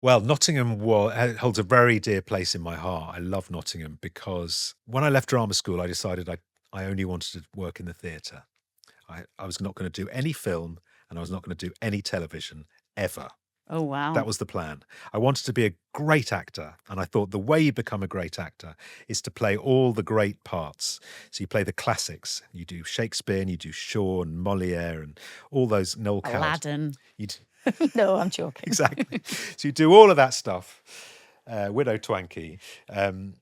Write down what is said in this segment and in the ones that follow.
Well, Nottingham holds a very dear place in my heart. I love Nottingham because when I left drama school, I decided I only wanted to work in the theatre. I was not going to do any film and I was not going to do any television ever. Oh, wow. That was the plan. I wanted to be a great actor, and I thought the way you become a great actor is to play all the great parts. So you play the classics. You do Shakespeare, and you do Shaw and Molière and all those, Noel Coward. Aladdin. You do, No, I'm joking. exactly. So you do all of that stuff, Widow Twankey. And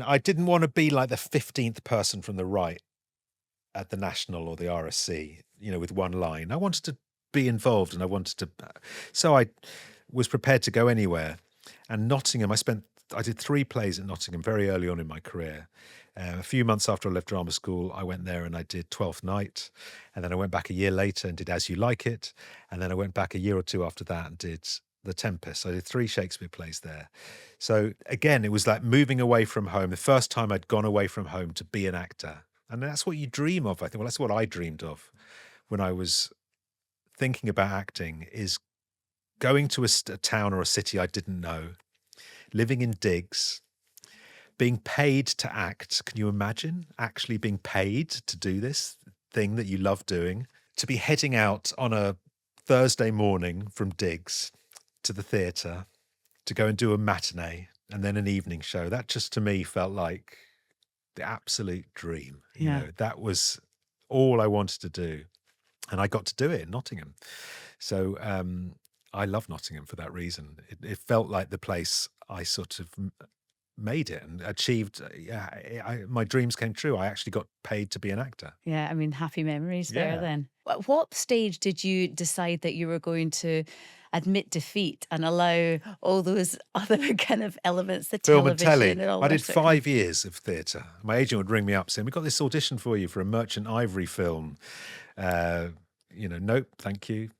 I didn't want to be like the 15th person from the right at the National or the RSC, with one line. I wanted to be involved and I wanted to. So I was prepared to go anywhere. And Nottingham, I did 3 plays at Nottingham very early on in my career. A few months after I left drama school, I went there and I did 12th Night. And then I went back a year later and did As You Like It. And then I went back a year or two after that and did The Tempest. I did 3 Shakespeare plays there. So again, it was like moving away from home. The first time I'd gone away from home to be an actor. And that's what you dream of, I think. Well, that's what I dreamed of when I was thinking about acting, is going to a town or a city I didn't know, living in digs, being paid to act. Can you imagine actually being paid to do this thing that you love doing? To be heading out on a Thursday morning from digs to the theatre to go and do a matinee and then an evening show. That just to me felt like the absolute dream. That was all I wanted to do. And I got to do it in Nottingham. So I love Nottingham for that reason. It felt like the place I sort of made it and achieved. My dreams came true. I actually got paid to be an actor. Yeah, I mean, happy memories there Yeah. then. At what stage did you decide that you were going to admit defeat and allow all those other kind of elements, the Film and television telly. and all I that did sort of thing? 5 years of theatre. My agent would ring me up saying, "We've got this audition for you for a Merchant Ivory film." Nope, thank you.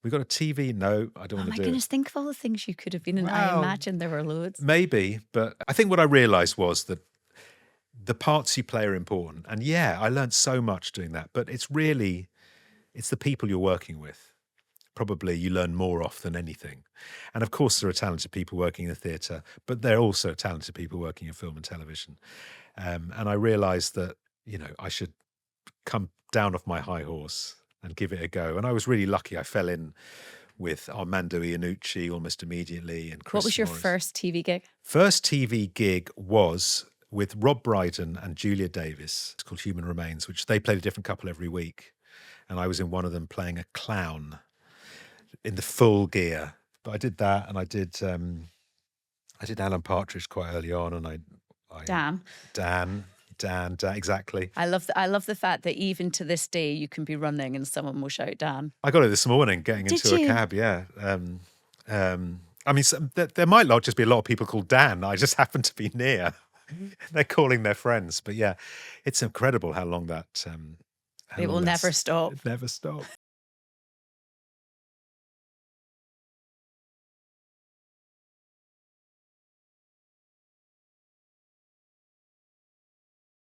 We got a TV. No, I don't Oh want my to do goodness, it. think of all the things you could have been in. I Well, imagine there were loads. maybe, but I think what I realised was that the parts you play are important. And yeah, I learned so much doing that, but it's the people you're working with. Probably you learn more off than anything. And of course, there are talented people working in the theatre, but there are also talented people working in film and television. And I realised that, I should come down off my high horse and give it a go. And I was really lucky. I fell in with Armando Iannucci almost immediately and Chris What was your Morris. first TV gig? First TV gig was with Rob Brydon and Julia Davis. It's called Human Remains, which they played a different couple every week. And I was in one of them playing a clown in the full gear. But I did that, and I did Alan Partridge quite early on, and I Dan, exactly. I love the fact that even to this day you can be running and someone will shout Dan. I got it this morning getting Did into you? a cab. Yeah. I mean, there might not just be a lot of people called Dan. I just happen to be near. They're calling their friends, but yeah, it's incredible how long that. It will never stop. It never stop.